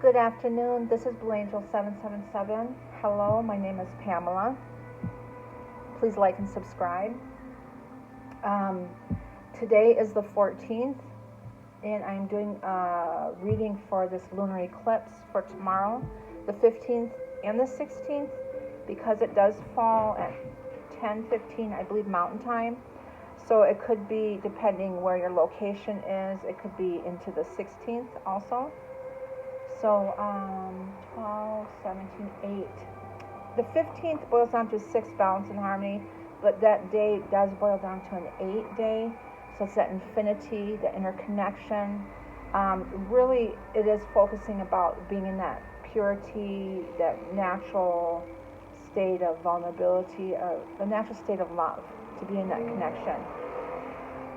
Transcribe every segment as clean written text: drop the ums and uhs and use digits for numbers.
Good afternoon. This is Blue Angel 777. Hello, my name is Pamela. Please like and subscribe. Today is the 14th, and I'm doing a reading for this lunar eclipse for tomorrow, the 15th and the 16th, because it does fall at 10:15, I believe, Mountain Time. So it could be, depending where your location is, it could be into the 16th also. So 12, 17, 8. The 15th boils down to 6, balance and harmony, but that day does boil down to an 8 day. So it's that infinity, the interconnection. Really, it is focusing about being in that purity, that natural state of vulnerability, the natural state of love, to be in that connection.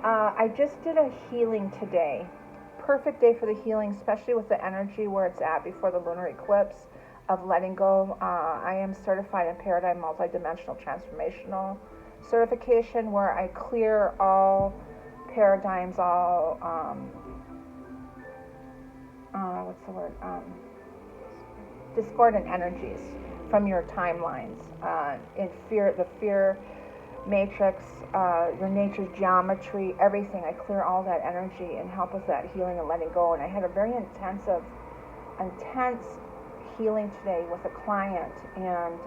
I just did a healing today. Perfect day for the healing, especially with the energy where it's at before the lunar eclipse of letting go. I am certified in Paradigm Multidimensional Transformational certification, where I clear all paradigms, all discordant energies from your timelines, in the fear matrix, your nature's geometry, everything. I clear all that energy and help with that healing and letting go. And I had a very intense healing today with a client, and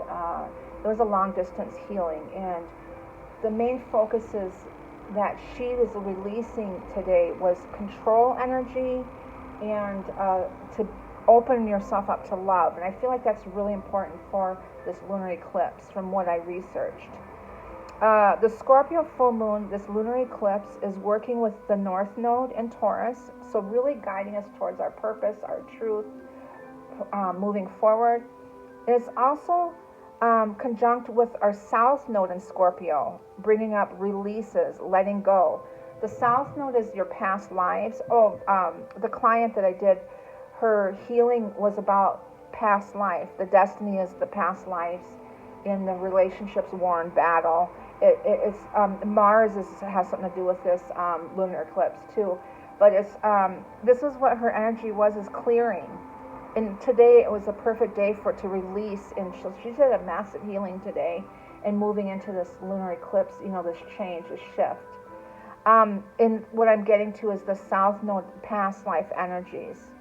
it was a long distance healing. And the main focuses that she was releasing today was control energy and to open yourself up to love. And I feel like that's really important for this lunar eclipse from what I researched. The Scorpio full moon, this lunar eclipse, is working with the North Node in Taurus, so really guiding us towards our purpose, our truth, moving forward. It's also conjunct with our South Node in Scorpio, bringing up releases, letting go. The South Node is your past lives. The client that I did, her healing was about past life. The destiny is the past lives in the relationships, war and battle. It's Mars has something to do with this lunar eclipse too, but it's this is what her energy is clearing. And today it was a perfect day for it to release, and so she did a massive healing today and moving into this lunar eclipse, this change, this shift. And what I'm getting to is the South Node past life energies.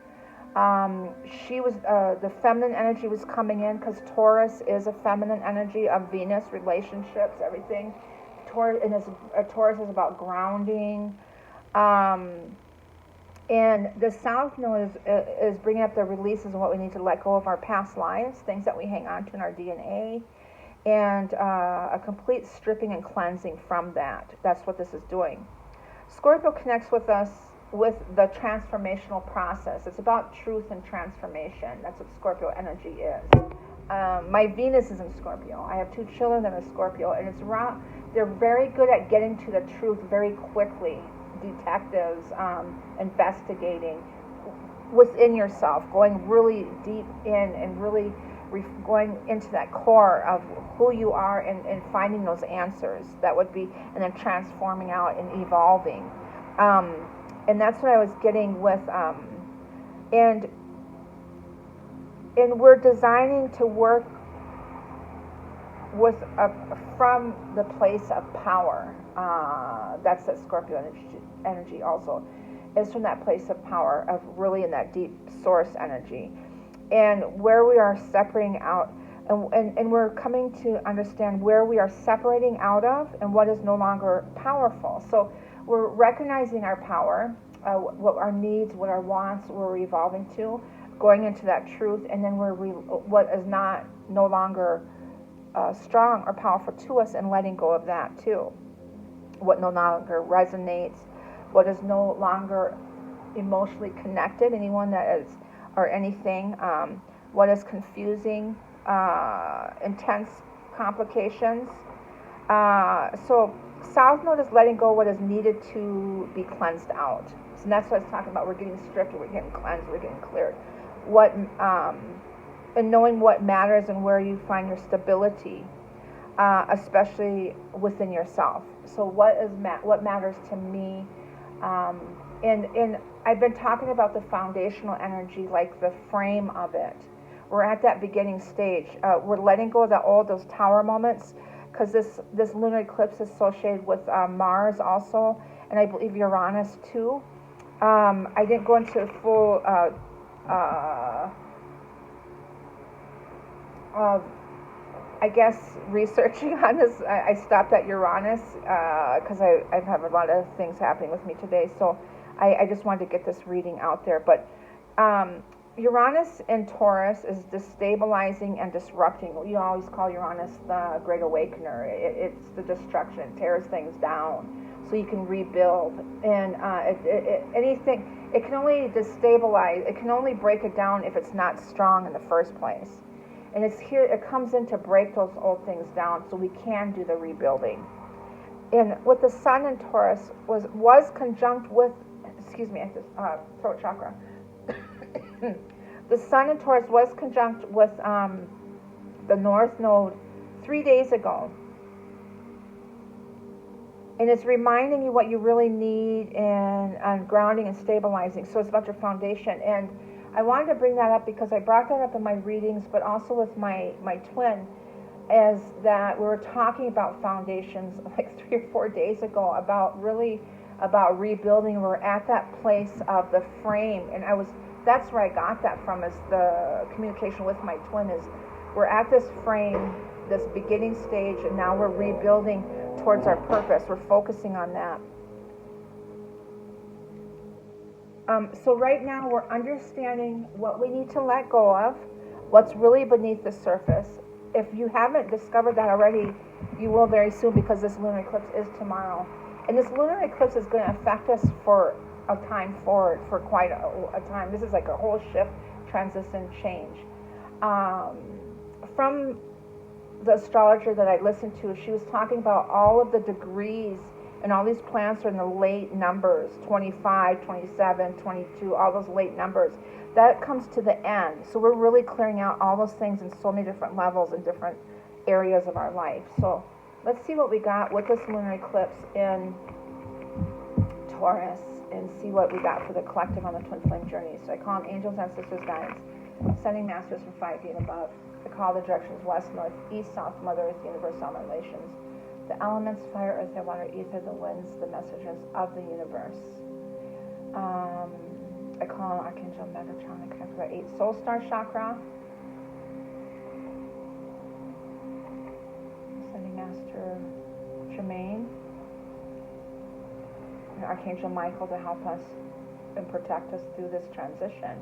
She was the feminine energy was coming in, because Taurus is a feminine energy of Venus, relationships, everything. Taurus is about grounding, and the South Node is bringing up the releases of what we need to let go of our past lives, things that we hang on to in our DNA, and a complete stripping and cleansing from that. That's what this is doing. Scorpio connects with us with the transformational process. It's about truth and transformation. That's what Scorpio energy is. My Venus is in Scorpio. I have 2 children that are Scorpio, and they're very good at getting to the truth very quickly. Detectives, investigating within yourself, going really deep in and really going into that core of who you are, and finding those answers that would be, and then transforming out and evolving. And that's what I was getting with, and we're designing to work with from the place of power. That's that Scorpio energy also, is from that place of power, of really in that deep source energy, and where we are separating out, and we're coming to understand where we are separating out of and what is no longer powerful. So we're recognizing our power, what our needs, what our wants, we're evolving to, going into that truth, and then what is no longer strong or powerful to us, and letting go of that too. What no longer resonates, what is no longer emotionally connected, anyone that is, or anything, what is confusing, intense complications. So South Node is letting go what is needed to be cleansed out. So that's what I was talking about. We're getting stripped, we're getting cleansed, we're getting cleared. And knowing what matters and where you find your stability, especially within yourself. So what matters to me And I've been talking about the foundational energy, like the frame of it. We're at that beginning stage. We're letting go of those tower moments, because this lunar eclipse is associated with Mars also, and I believe Uranus too. I didn't go into full I guess researching on this. I stopped at Uranus because I have a lot of things happening with me today, so I just wanted to get this reading out there. But Uranus in Taurus is destabilizing and disrupting. You always call Uranus the Great Awakener. It's the destruction. It tears things down so you can rebuild. And anything, it can only destabilize, it can only break it down if it's not strong in the first place. And it's here, it comes in to break those old things down so we can do the rebuilding. And with the Sun in Taurus was conjunct with, excuse me, throat chakra. The Sun in Taurus was conjunct with the North Node 3 days ago. And it's reminding you what you really need and grounding and stabilizing. So it's about your foundation. And I wanted to bring that up because I brought that up in my readings, but also with my twin, as that we were talking about foundations like 3 or 4 days ago, about rebuilding. We're at that place of the frame, and that's where I got that from, is the communication with my twin. Is we're at this frame, this beginning stage, and now we're rebuilding towards our purpose. We're focusing on that. So right now we're understanding what we need to let go of, what's really beneath the surface. If you haven't discovered that already, you will very soon, because this lunar eclipse is tomorrow. And this lunar eclipse is going to affect us for a time forward, for quite a time. This is like a whole shift, transition, change. From the astrologer that I listened to, she was talking about all of the degrees, and all these planets are in the late numbers, 25, 27, 22, all those late numbers. That comes to the end. So we're really clearing out all those things in so many different levels in different areas of our life. So let's see what we got with this lunar eclipse in Taurus, and see what we got for the collective on the Twin Flame journey. So I call them angels, ancestors, guides, sending masters from 5D and above. I call the directions west, north, east, south, Mother Earth, universe, all my relations. The elements, fire, earth, air, water, ether, the winds, the messengers of the universe. I call on Archangel Megatron to connect with our 8th soul star chakra. Sending Master Jermaine and Archangel Michael to help us and protect us through this transition.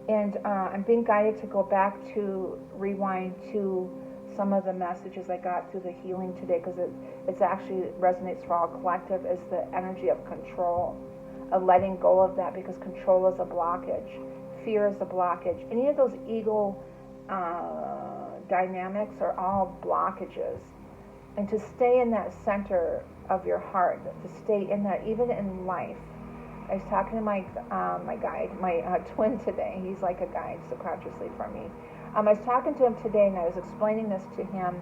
And I'm being guided to go back to rewind to some of the messages I got through the healing today, because it actually resonates for all collective, is the energy of control, of letting go of that, because control is a blockage, fear is a blockage. Any of those ego dynamics are all blockages. And to stay in that center of your heart, to stay in that, even in life. I was talking to my guide, my twin today. He's like a guide subconsciously for me. I was talking to him today, and I was explaining this to him,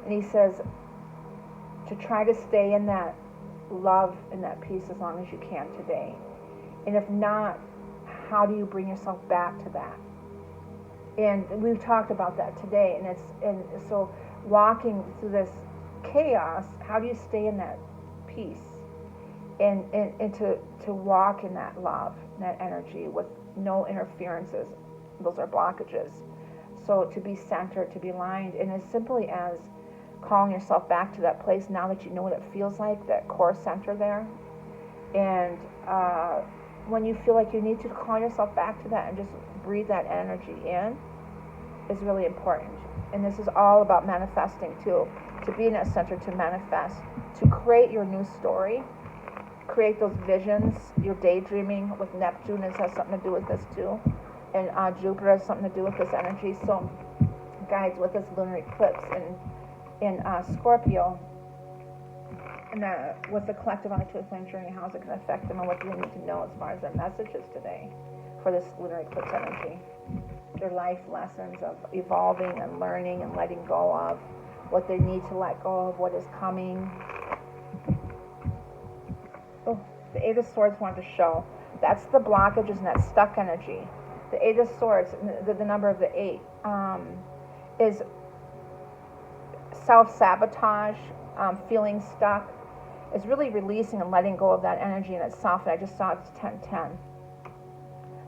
and he says to try to stay in that love and that peace as long as you can today. And if not, how do you bring yourself back to that? And we've talked about that today, and so walking through this chaos, how do you stay in that peace? And to walk in that love, that energy with no interferences. Those are blockages. So to be centered, to be aligned, and as simply as calling yourself back to that place now that you know what it feels like, that core center there. And when you feel like you need to call yourself back to that and just breathe that energy in is really important. And this is all about manifesting too. To be in that center, to manifest, to create your new story, create those visions. Your daydreaming with Neptune has something to do with this too. And Jupiter has something to do with this energy. So, guys, with this lunar eclipse in Scorpio, and with the collective on the Twin Flame journey, how is it going to affect them, and what do they need to know as far as their messages today for this lunar eclipse energy? Their life lessons of evolving and learning and letting go of, what they need to let go of, what is coming. Oh, The Eight of Swords wanted to show. That's the blockages and that stuck energy. The Eight of Swords, the number of the 8, is self-sabotage, feeling stuck, is really releasing and letting go of that energy in itself. And I just saw it's 10-10.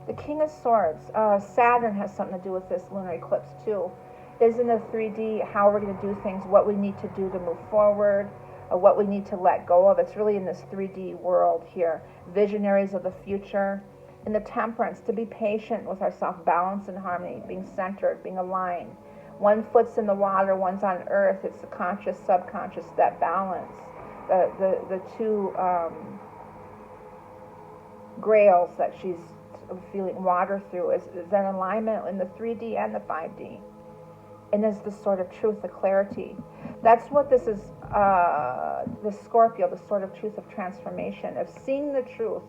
The King of Swords, Saturn has something to do with this lunar eclipse too. Is in the 3D, how we're going to do things, what we need to do to move forward, what we need to let go of. It's really in this 3D world here. Visionaries of the future. In the Temperance, to be patient with ourselves, balance and harmony, being centered, being aligned. One foot's in the water, one's on earth. It's the conscious, subconscious, that balance. The two grails that she's feeling water through is that alignment in the 3D and the 5D. And is the sword of truth, the clarity. That's what this is, the Scorpio, the sword of truth, of transformation, of seeing the truth,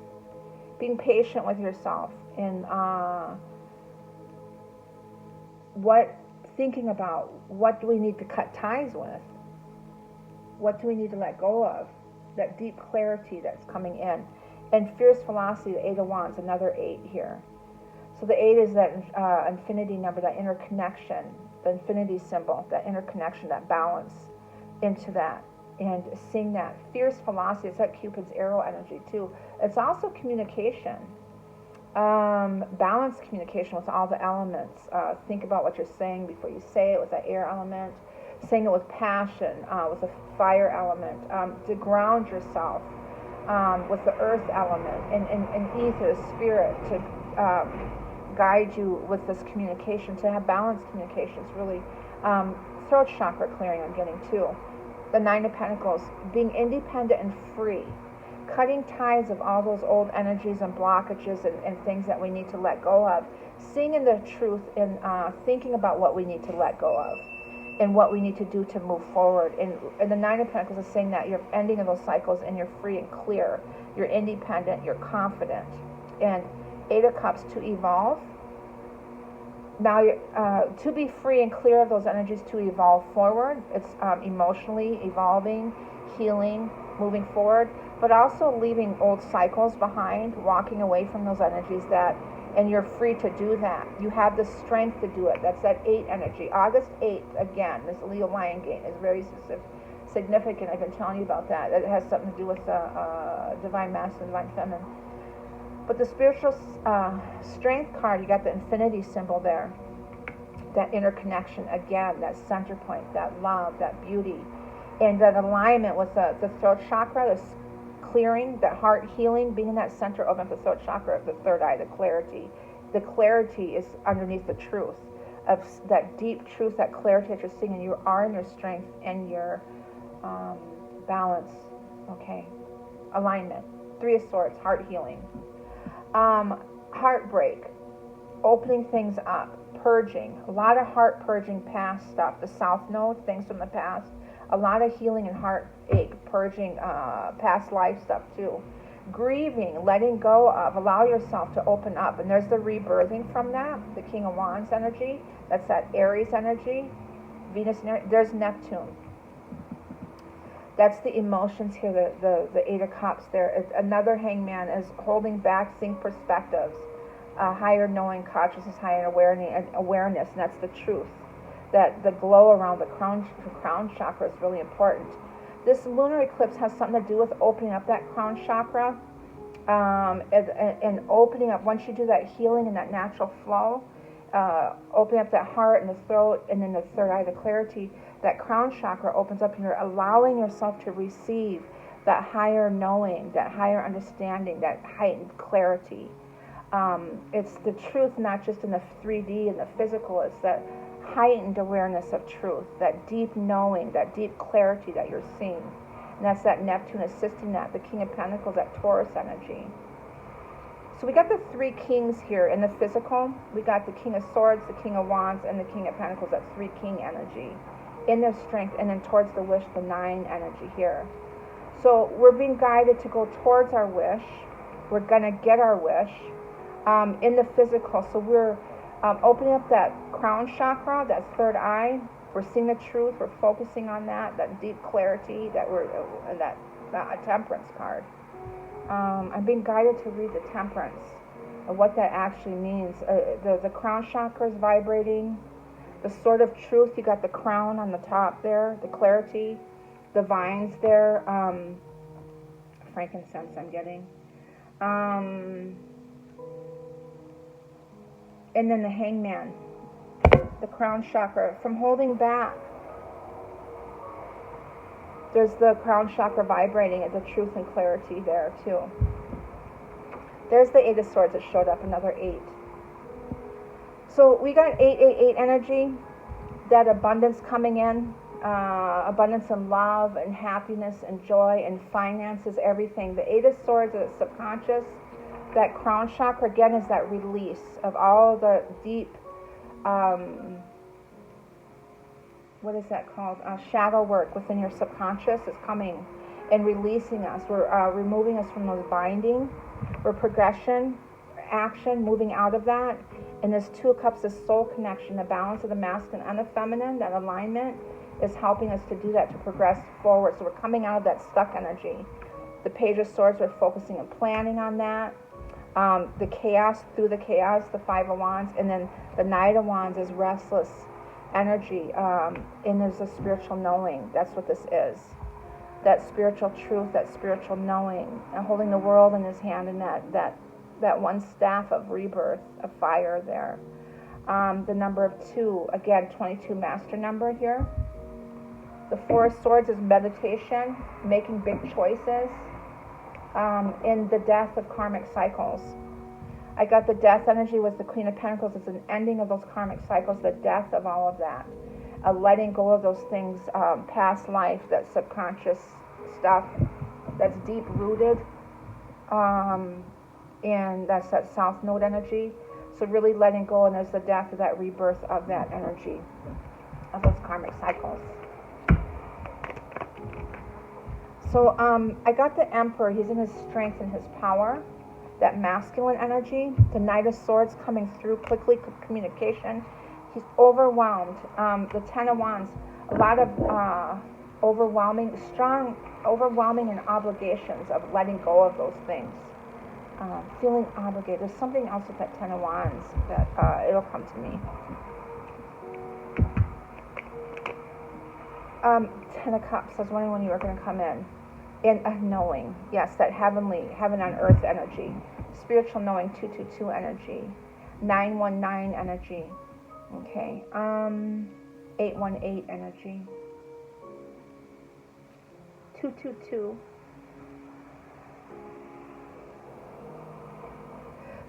being patient with yourself, and thinking about what do we need to cut ties with, what do we need to let go of, that deep clarity that's coming in. And fierce velocity, the 8 of Wands, another 8 here. So the 8 is that infinity number, that interconnection, the infinity symbol, that interconnection, that balance into that. And seeing that fierce velocity, it's that Cupid's arrow energy too. It's also communication, balanced communication with all the elements. Think about what you're saying before you say it, with that air element, saying it with passion, with the fire element, to ground yourself, with the earth element, and ether, spirit, to guide you with this communication, to have balanced communications, really. Throat chakra clearing I'm getting too. The 9 of Pentacles, being independent and free, cutting ties of all those old energies and blockages and things that we need to let go of, seeing in the truth and thinking about what we need to let go of and what we need to do to move forward. And the 9 of Pentacles is saying that you're ending of those cycles and you're free and clear. You're independent, you're confident. And 8 of Cups, to evolve. Now, to be free and clear of those energies, to evolve forward. It's emotionally evolving, healing, moving forward, but also leaving old cycles behind, walking away from those energies and you're free to do that. You have the strength to do it. That's that 8 energy. August 8th, again, this Leo Lion Gate is very significant. I've been telling you about that. It has something to do with divine masculine, divine feminine. But the spiritual strength card, you got the infinity symbol there. That interconnection, again, that center point, that love, that beauty. And that alignment with the throat chakra, this clearing, that heart healing, being in that center, open up the throat chakra, the third eye, the clarity. The clarity is underneath the truth, of that deep truth, that clarity that you're seeing, and you are in your strength and your balance. Okay. Alignment. 3 of Swords, heart healing. Heartbreak, opening things up, purging, a lot of heart purging, past stuff, the South Node, things from the past, a lot of healing and heartache, purging past life stuff too. Grieving, letting go of, allow yourself to open up, and there's the rebirthing from that, the King of Wands energy, that's that Aries energy, Venus, there's Neptune. That's the emotions here, the 8 of Cups there. Another Hangman is holding back, seeing perspectives, higher knowing, consciousness, higher awareness, and that's the truth. That the glow around the crown chakra is really important. This lunar eclipse has something to do with opening up that crown chakra, and opening up, once you do that healing and that natural flow, opening up that heart and the throat, and then the third eye, the clarity, that crown chakra opens up and you're allowing yourself to receive that higher knowing, that higher understanding, that heightened clarity. It's the truth, not just in the 3D and the physical, it's that heightened awareness of truth, that deep knowing, that deep clarity that you're seeing. And that's that Neptune assisting that, the King of Pentacles, that Taurus energy. So we got the 3 kings here in the physical. We got the King of Swords, the King of Wands, and the King of Pentacles, that 3 king energy in their strength, and then towards the wish, the 9 energy here. So we're being guided to go towards our wish. We're going to get our wish in the physical. So we're opening up that crown chakra, that third eye. We're seeing the truth. We're focusing on that deep clarity, that Temperance card. I'm being guided to read the Temperance and what that actually means. The crown chakra is vibrating. The sword of truth, you got the crown on the top there, the clarity, the vines there, frankincense I'm getting. And then the hangman, the crown chakra, from holding back. There's the crown chakra vibrating at the truth and clarity there too. There's the Eight of Swords that showed up, another 8. So we got 888 energy, that abundance coming in, abundance in love and happiness and joy and finances, everything. The Eight of Swords is subconscious. That crown chakra, again, is that release of all the deep, what is that called? Shadow work within your subconscious is coming and releasing us. We're removing us from those binding. We're progression, action, moving out of that. And this Two of Cups is soul connection, the balance of the masculine and the feminine, that alignment is helping us to do that, to progress forward. So we're coming out of that stuck energy. The Page of Swords, we're focusing and planning on that. The chaos, through the chaos, the Five of Wands, and then the Knight of Wands is restless energy, and there's a spiritual knowing. That's what this is. That spiritual truth, that spiritual knowing, and holding the world in his hand, and that one staff of rebirth, of fire there. The number of 2, again, 22 master number here. The Four of Swords is meditation, making big choices, in the death of karmic cycles. I got the death energy with the Queen of Pentacles. It's an ending of those karmic cycles, the death of all of that. Letting go of those things, past life, that subconscious stuff that's deep-rooted. And that's that South Node energy. So really letting go, and there's the death of that rebirth of that energy, of those karmic cycles. So I got the Emperor. He's in his strength and his power, that masculine energy. The Knight of Swords coming through quickly, communication. He's overwhelmed. The Ten of Wands, a lot of overwhelming and obligations of letting go of those things. Feeling obligated. There's something else with that Ten of Wands that it'll come to me. Ten of Cups. I was wondering when you were going to come in. And knowing. Yes, that heaven on earth energy. Spiritual knowing, 222 energy. 919 energy. Okay. 818 energy. 222.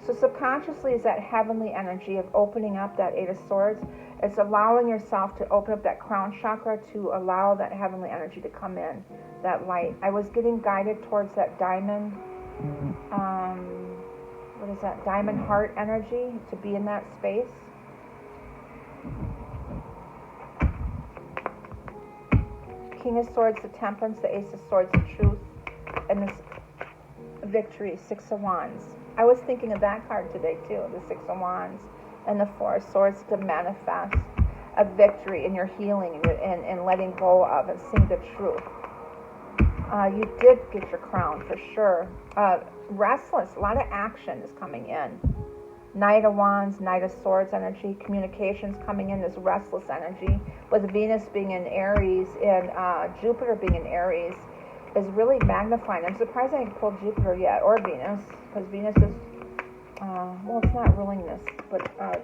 So subconsciously is that heavenly energy of opening up that Eight of Swords. It's allowing yourself to open up that crown chakra to allow that heavenly energy to come in, that light. I was getting guided towards that diamond, what is that, diamond heart energy, to be in that space. King of Swords, the Temperance, the Ace of Swords, the Truth, and this Victory, Six of Wands. I was thinking of that card today too, the Six of Wands and the Four of Swords, to manifest a victory in your healing and letting go of and seeing the truth. You did get your crown for sure. Restless, a lot of action is coming in. Knight of Wands, Knight of Swords energy, communications coming in, this restless energy, with Venus being in Aries and Jupiter being in Aries, is really magnifying. I'm surprised I haven't pulled Jupiter yet, or Venus, because Venus is, well, it's not ruling this, but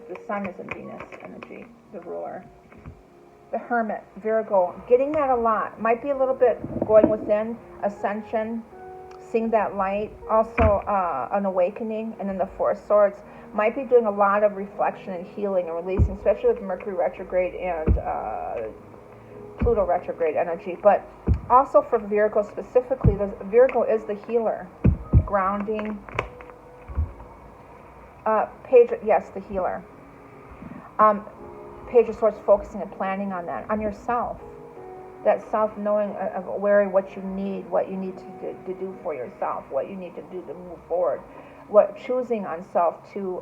the Sun is in Venus energy, the ruler. The Hermit, Virgo, getting that a lot. Might be a little bit going within, ascension, seeing that light, also an awakening, and then the Four of Swords. Might be doing a lot of reflection and healing and releasing, especially with Mercury retrograde and Pluto retrograde energy. But also for Virgo specifically, Virgo is the healer, grounding. Yes, the healer. Page of Swords, focusing and planning on that, on yourself. That self-knowing of what you need to do for yourself, what you need to do to move forward. Choosing on self to,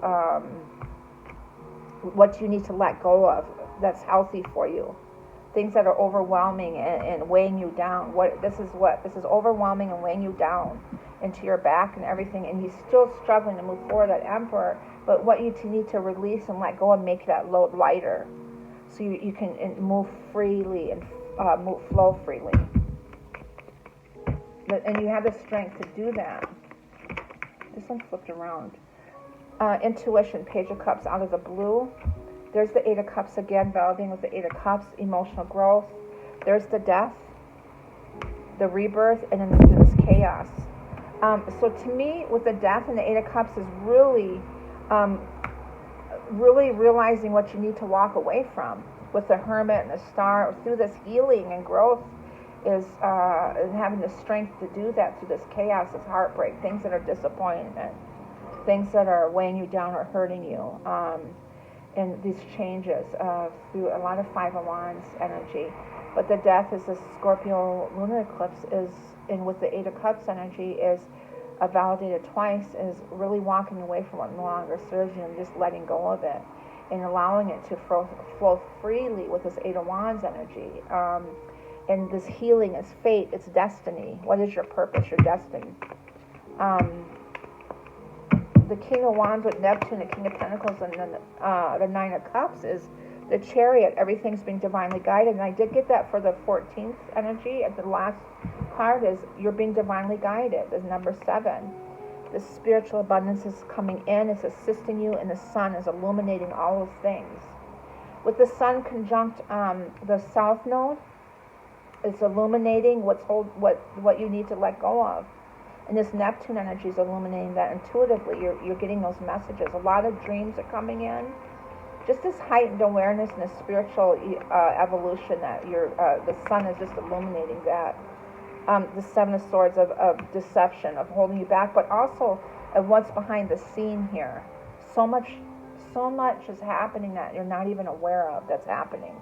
what you need to let go of that's healthy for you. Things that are overwhelming and weighing you down. This is overwhelming and weighing you down. into your back and everything, and he's still struggling to move forward, that Emperor. But what you need to release and let go and make that load lighter, so you can move freely and flow freely. And you have the strength to do that. This one flipped around. Intuition, Page of Cups out of the blue. There's the Eight of Cups again, validating with the Eight of Cups, emotional growth. There's the death, the rebirth, and then this chaos. So to me, with the death and the Eight of Cups is really, really realizing what you need to walk away from. With the Hermit and the Star, through this healing and growth, is and having the strength to do that through this chaos, this heartbreak, things that are disappointment, things that are weighing you down or hurting you. And these changes through a lot of Five of Wands energy. But the death is the Scorpio lunar eclipse is, and with the Eight of Cups energy is validated twice, is really walking away from what no longer serves you and just letting go of it and allowing it to flow freely with this Eight of Wands energy. And this healing is fate, it's destiny. What is your purpose, your destiny? The King of Wands with Neptune, the King of Pentacles, and then the Nine of Cups is the Chariot. Everything's being divinely guided. And I did get that for the 14th energy. At the last card is you're being divinely guided. There's number 7. The spiritual abundance is coming in. It's assisting you. And the sun is illuminating all those things. With the sun conjunct the south node, it's illuminating what you need to let go of. And this Neptune energy is illuminating that intuitively. You're getting those messages. A lot of dreams are coming in. Just this heightened awareness and this spiritual evolution that the sun is just illuminating that. The Seven of Swords of deception, of holding you back, but also of what's behind the scene here. So much is happening that you're not even aware of that's happening.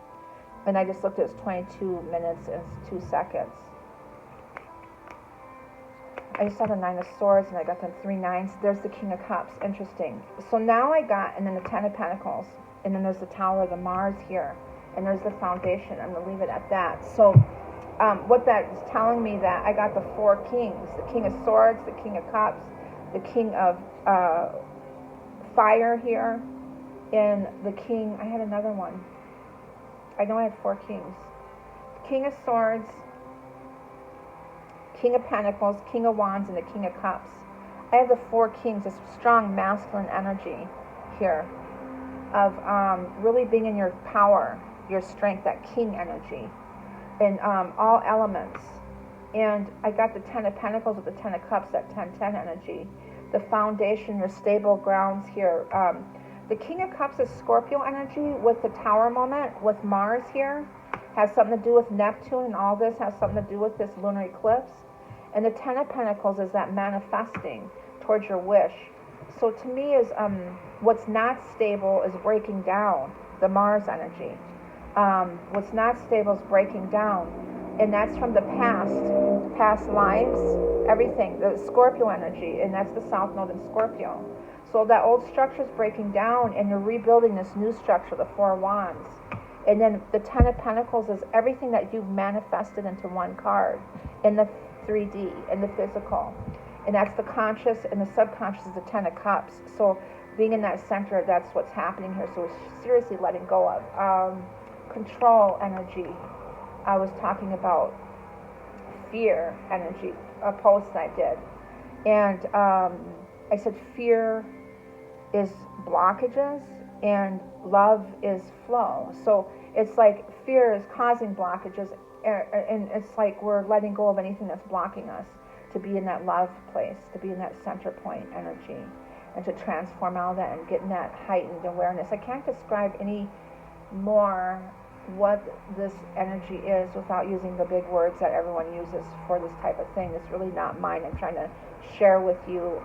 And I just looked at it, it's 22 minutes and 2 seconds. I just saw the Nine of Swords, and I got the 3 nines. There's the King of Cups. Interesting. So now I got, and then the Ten of Pentacles, and then there's the Tower of the Mars here, and there's the Foundation. I'm going to leave it at that. So what that is telling me that I got the 4 kings, the King of Swords, the King of Cups, the King of Fire here, and the King, I had another one. I know I had 4 kings. King of Swords, King of Pentacles, King of Wands, and the King of Cups. I have the 4 kings, this strong masculine energy here of really being in your power, your strength, that king energy, in all elements. And I got the 10 of Pentacles with the 10 of Cups, that 10-10 energy. The foundation, your stable grounds here. The King of Cups is Scorpio energy with the Tower moment, with Mars here. Has something to do with Neptune, and all this has something to do with this lunar eclipse. And the Ten of Pentacles is that manifesting towards your wish. So to me is what's not stable is breaking down, the Mars energy. What's not stable is breaking down. And that's from the past lives, everything, the Scorpio energy, and that's the South Node in Scorpio. So that old structure is breaking down, and you're rebuilding this new structure, the 4 wands. And then the Ten of Pentacles is everything that you've manifested into one card in the 3D, in the physical. And that's the conscious, and the subconscious is the Ten of Cups. So being in that center, that's what's happening here. So we're seriously letting go of. Control energy. I was talking about fear energy, a post I did. And I said fear is blockages and love is flow. So it's like fear is causing blockages, and it's like we're letting go of anything that's blocking us to be in that love place, to be in that center point energy, and to transform all that and get in that heightened awareness. I can't describe any more what this energy is without using the big words that everyone uses for this type of thing. It's really not mine. I'm trying to share with you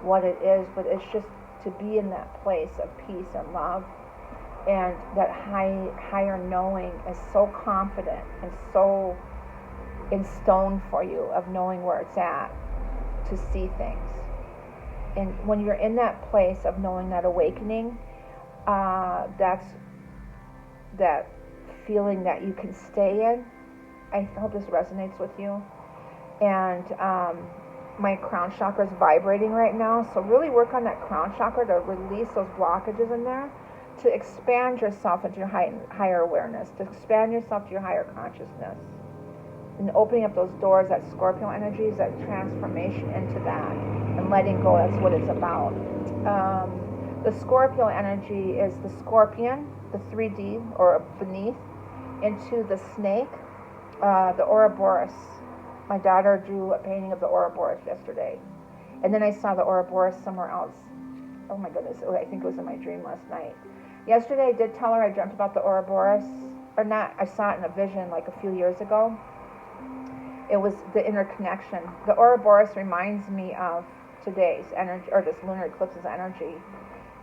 what it is, but it's just to be in that place of peace and love, and that higher knowing is so confident and so in stone for you, of knowing where it's at to see things. And when you're in that place of knowing, that awakening, that's that feeling that you can stay in. I hope this resonates with you. And my crown chakra is vibrating right now. So really work on that crown chakra to release those blockages in there, to expand yourself into your higher awareness, to expand yourself to your higher consciousness. And opening up those doors, that Scorpio energy is that transformation into that, and letting go. That's what it's about. The Scorpio energy is the scorpion, the 3D or beneath, into the snake, the Ouroboros. My daughter drew a painting of the Ouroboros yesterday, and then I saw the Ouroboros somewhere else. Oh my goodness, I think it was in my dream last night. Yesterday I did tell her I dreamt about the Ouroboros, or not, I saw it in a vision like a few years ago. It was the interconnection. The Ouroboros reminds me of today's energy, or this lunar eclipse's energy,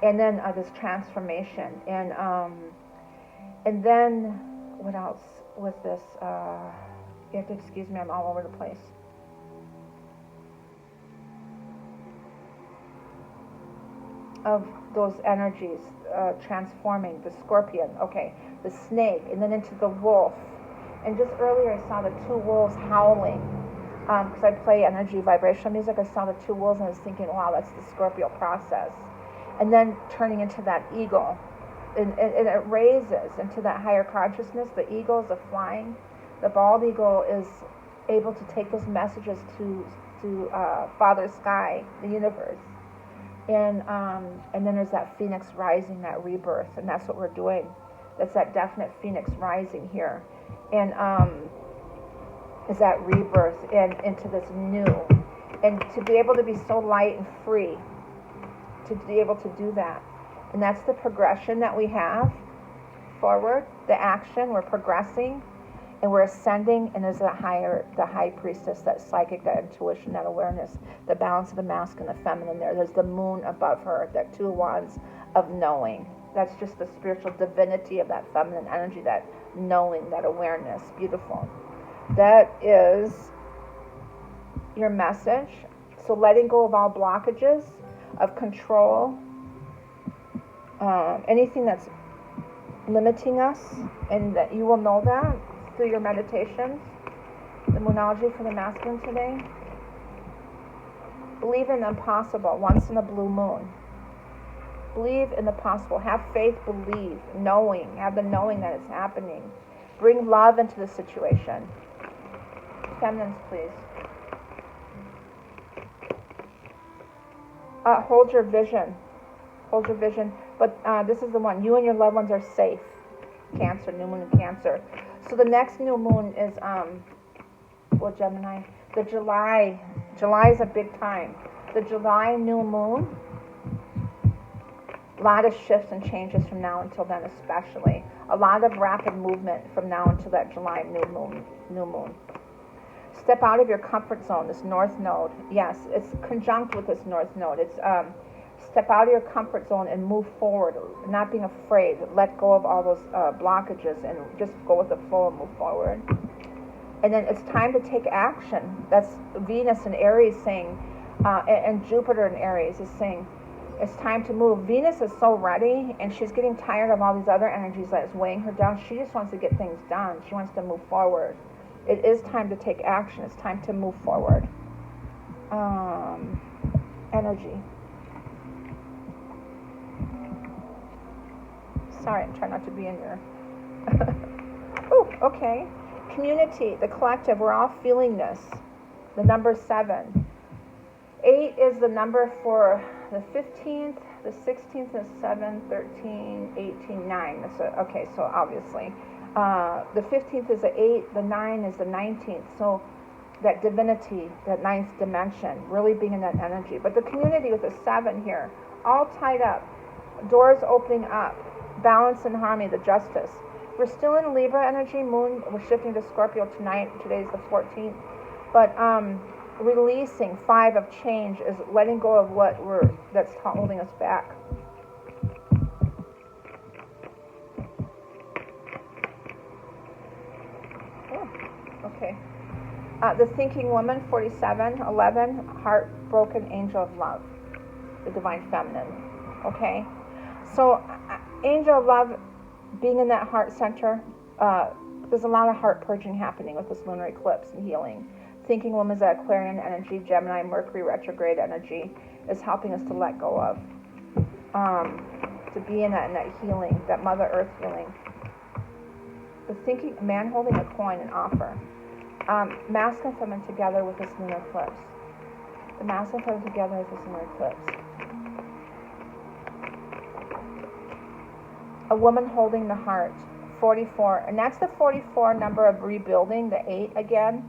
and then this transformation, and then what else with this? You have to excuse me, I'm all over the place. Of those energies transforming, the scorpion, okay, the snake, and then into the wolf. And just earlier I saw the two wolves howling, because I play energy vibrational music. I saw the two wolves and I was thinking, wow, that's the Scorpio process. And then turning into that eagle, and it raises into that higher consciousness. The eagle is a flying. The bald eagle is able to take those messages to Father Sky, the universe. And then there's that phoenix rising, that rebirth, and that's what we're doing. That's that definite phoenix rising here, and is that rebirth and into this new, and to be able to be so light and free, to be able to do that, and that's the progression that we have forward, the action. We're progressing, and we're ascending, and there's the high priestess, that psychic, that intuition, that awareness, the balance of the masculine and the feminine there. There's the moon above her, that two wands of knowing. That's just the spiritual divinity of that feminine energy, that knowing, that awareness. Beautiful. That is your message. So letting go of all blockages of control, anything that's limiting us, and that you will know that through your meditations. The moonology for the masculine today. Believe in the impossible, once in a blue moon. Believe in the possible. Have faith, believe, knowing. Have the knowing that it's happening. Bring love into the situation. Feminines, please. Hold your vision. Hold your vision. But this is the one. You and your loved ones are safe. Cancer, new moon in Cancer. So the next new moon is, Gemini. The July is a big time. The July new moon, a lot of shifts and changes from now until then, especially. A lot of rapid movement from now until that July new moon. Step out of your comfort zone, this north node. Yes, it's conjunct with this north node. It's step out of your comfort zone and move forward, not being afraid. Let go of all those blockages and just go with the flow and move forward. And then it's time to take action. That's Venus in Aries saying, and Jupiter in Aries is saying, it's time to move. Venus is so ready, and she's getting tired of all these other energies that is weighing her down. She just wants to get things done. She wants to move forward. It is time to take action. It's time to move forward. Energy. Sorry, I'm trying not to be in your... Ooh, okay. Community, the collective, we're all feeling this. The number 7. 8 is the number for the 15th, the 16th is 7, 13, 18, 9. Okay, so obviously. The 15th is the 8, the 9 is the 19th. So that divinity, that 9th dimension, really being in that energy. But the community with the 7 here, all tied up, doors opening up, balance and harmony, the justice. We're still in Libra energy, moon, we're shifting to Scorpio tonight. Today's the 14th. But releasing 5 of change is letting go of that's holding us back. Oh, okay. The thinking woman, 47, 11, heartbroken angel of love, the divine feminine. Okay? So, angel of love, being in that heart center, there's a lot of heart purging happening with this lunar eclipse and healing. Thinking woman's that Aquarian energy, Gemini, Mercury retrograde energy is helping us to let go of. To be in that healing, that Mother Earth healing. The thinking, a man holding a coin, an offer. Masculine and feminine together with this lunar eclipse. The masculine and feminine together with this lunar eclipse. A woman holding the heart, 44, and that's the 44 number of rebuilding, the 8 again.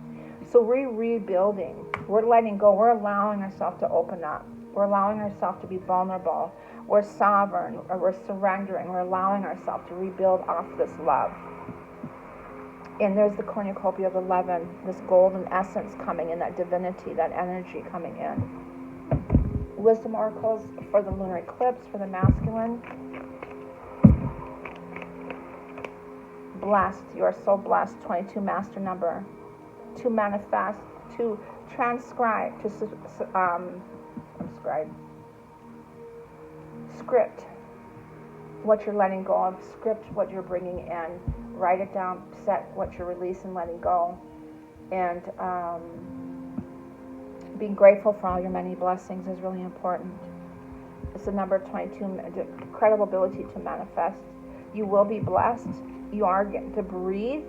So we're rebuilding, we're letting go, we're allowing ourselves to open up, we're allowing ourselves to be vulnerable, we're sovereign, or we're surrendering, we're allowing ourselves to rebuild off this love. And there's the cornucopia of 11, this golden essence coming in, that divinity, that energy coming in. Wisdom oracles for the lunar eclipse, for the masculine. Blessed, you are so blessed, 22 master number. To manifest, to transcribe, to script what you're letting go of, script what you're bringing in, write it down, set what you're releasing, letting go, and being grateful for all your many blessings is really important. It's the number 22, incredible ability to manifest. You will be blessed. You are getting to breathe.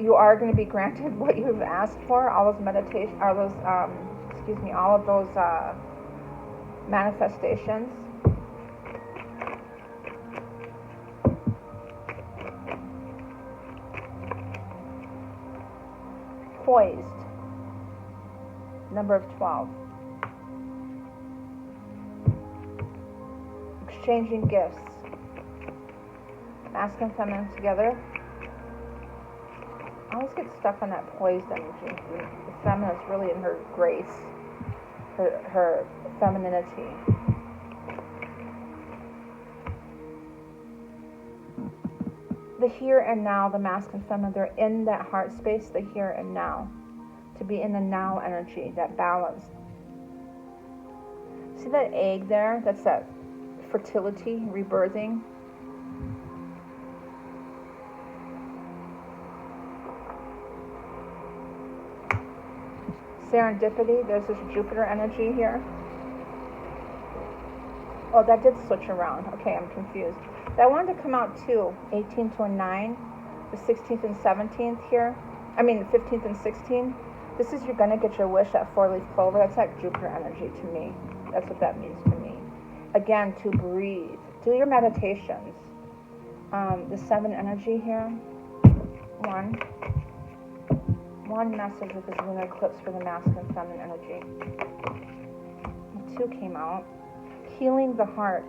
You are going to be granted what you've asked for. All those meditation, all of those manifestations. Poised, number of 12. Exchanging gifts. Masculine and feminine together. I always get stuck on that poised energy. The feminine is really in her grace, her femininity. The here and now, the masculine and feminine, they're in that heart space, the here and now. To be in the now energy, that balance. See that egg there? That's that fertility, rebirthing. Serendipity, there's this Jupiter energy here. Oh, that did switch around. Okay, I'm confused. That wanted to come out too, 18 to a 9, the 16th and 17th here. I mean, the 15th and 16th. This is, you're going to get your wish, that 4-leaf clover. That's that Jupiter energy to me. That's what that means to me. Again, to breathe. Do your meditations. The 7 energy here. One message with this lunar eclipse for the masculine and feminine energy. 2 came out. Healing the heart.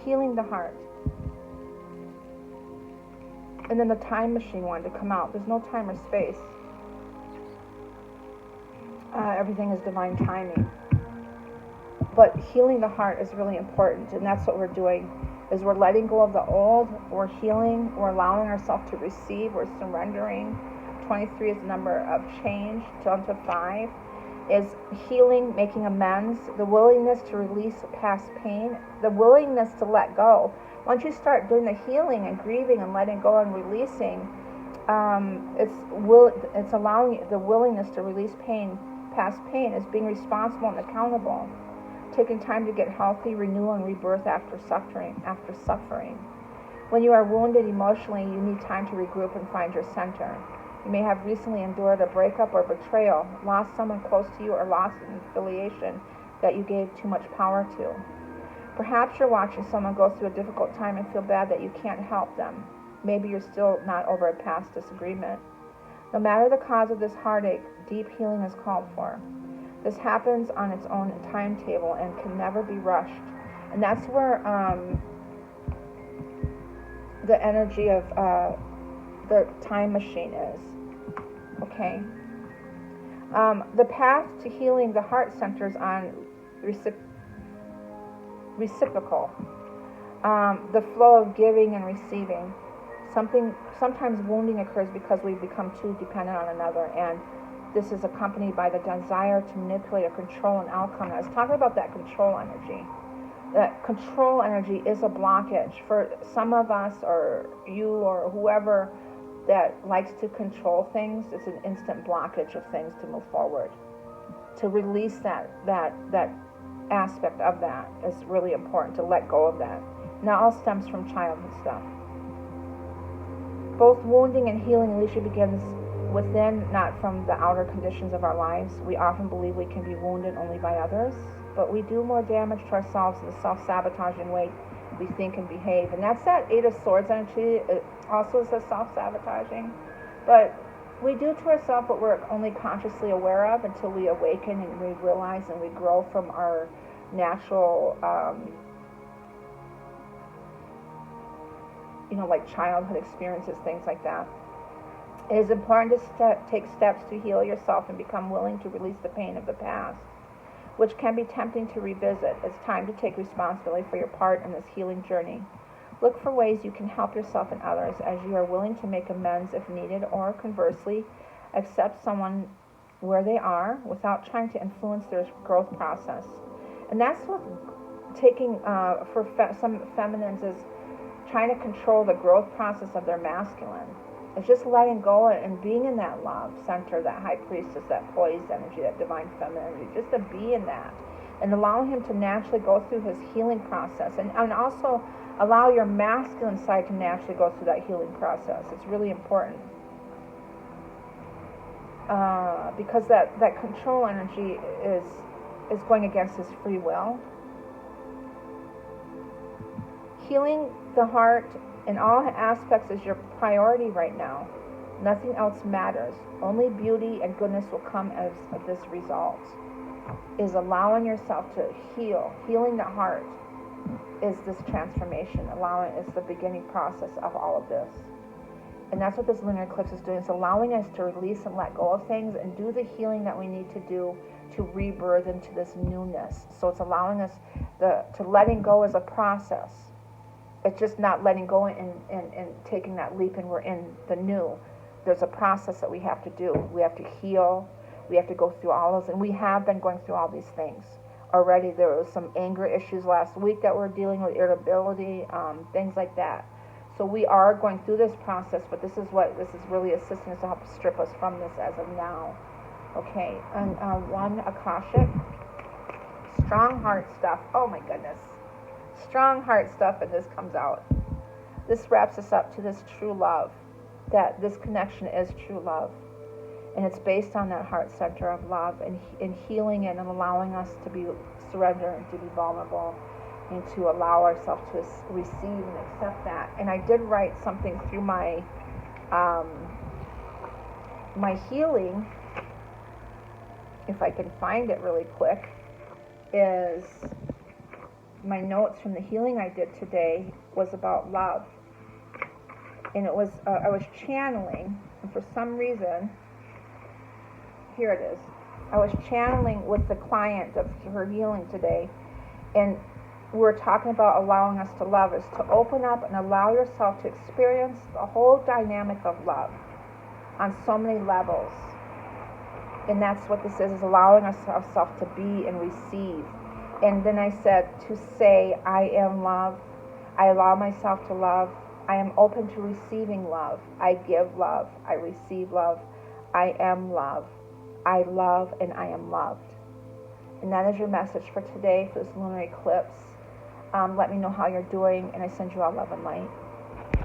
Healing the heart. And then the time machine wanted to come out. There's no time or space. Everything is divine timing. But healing the heart is really important, and that's what we're doing. Is we're letting go of the old, we're healing, we're allowing ourselves to receive, we're surrendering. 23 is the number of change, down to 5 is healing, making amends, the willingness to release past pain, the willingness to let go. Once you start doing the healing and grieving and letting go and releasing, it's allowing the willingness to release pain, past pain, is being responsible and accountable. Taking time to get healthy, renewal, and rebirth after suffering. When you are wounded emotionally, you need time to regroup and find your center. You may have recently endured a breakup or betrayal, lost someone close to you, or lost an affiliation that you gave too much power to. Perhaps you're watching someone go through a difficult time and feel bad that you can't help them. Maybe you're still not over a past disagreement. No matter the cause of this heartache, deep healing is called for. This happens on its own timetable and can never be rushed. And that's where the energy of the time machine is. Okay? The path to healing the heart centers on reciprocal. The flow of giving and receiving. Sometimes wounding occurs because we become too dependent on another, and this is accompanied by the desire to manipulate or control an outcome. I was talking about that control energy. That control energy is a blockage for some of us, or you, or whoever. that likes to control things, it's an instant blockage of things to move forward. To release that aspect of that is really important, to let go of that. Now, all stems from childhood stuff. Both wounding and healing usually begins within, not from the outer conditions of our lives. We often believe we can be wounded only by others, but we do more damage to ourselves in the self-sabotaging way we think and behave. And that's that Eight of Swords energy. It also is a self-sabotaging. But we do to ourselves what we're only consciously aware of until we awaken and we realize and we grow from our natural, like childhood experiences, things like that. It is important to take steps to heal yourself and become willing to release the pain of the past, which can be tempting to revisit. It's time to take responsibility for your part in this healing journey. Look for ways you can help yourself and others as you are willing to make amends if needed, or conversely, accept someone where they are without trying to influence their growth process. And that's what taking, for some feminines, is trying to control the growth process of their masculine. It's just letting go and being in that love center, that high priestess, that poised energy, that divine feminine energy, just to be in that and allow him to naturally go through his healing process, and also allow your masculine side to naturally go through that healing process. It's really important because that control energy is going against his free will. Healing the heart in all aspects is your priority right now. Nothing else matters. Only beauty and goodness will come as of this result. Is allowing yourself to heal. Healing the heart is this transformation. Allowing is the beginning process of all of this. And that's what this lunar eclipse is doing. It's allowing us to release and let go of things and do the healing that we need to do to rebirth into this newness. So it's allowing us to letting go as a process. It's just not letting go and taking that leap and we're in the new. There's a process that we have to do. We have to heal. We have to go through all those. And we have been going through all these things already. There was some anger issues last week that we're dealing with, irritability, things like that. So we are going through this process, but this is really assisting us to help strip us from this as of now. Okay, and one Akashic. Strong heart stuff. Oh my goodness. Strong heart stuff, and this comes out. This wraps us up to this true love, that this connection is true love, and it's based on that heart center of love and healing it and allowing us to be surrender and to be vulnerable and to allow ourselves to receive and accept that. And I did write something through my my healing, if I can find it really quick, is my notes from the healing I did today was about love. And it was, I was channeling, and for some reason, here it is. I was channeling with the client of her healing today, and we're talking about allowing us to love, is to open up and allow yourself to experience the whole dynamic of love on so many levels. And that's what this is allowing ourselves to be and receive. And then I said to say, I am love. I allow myself to love. I am open to receiving love. I give love. I receive love. I am love. I love and I am loved. And that is your message for today, for this lunar eclipse. Let me know how you're doing, and I send you all love and light.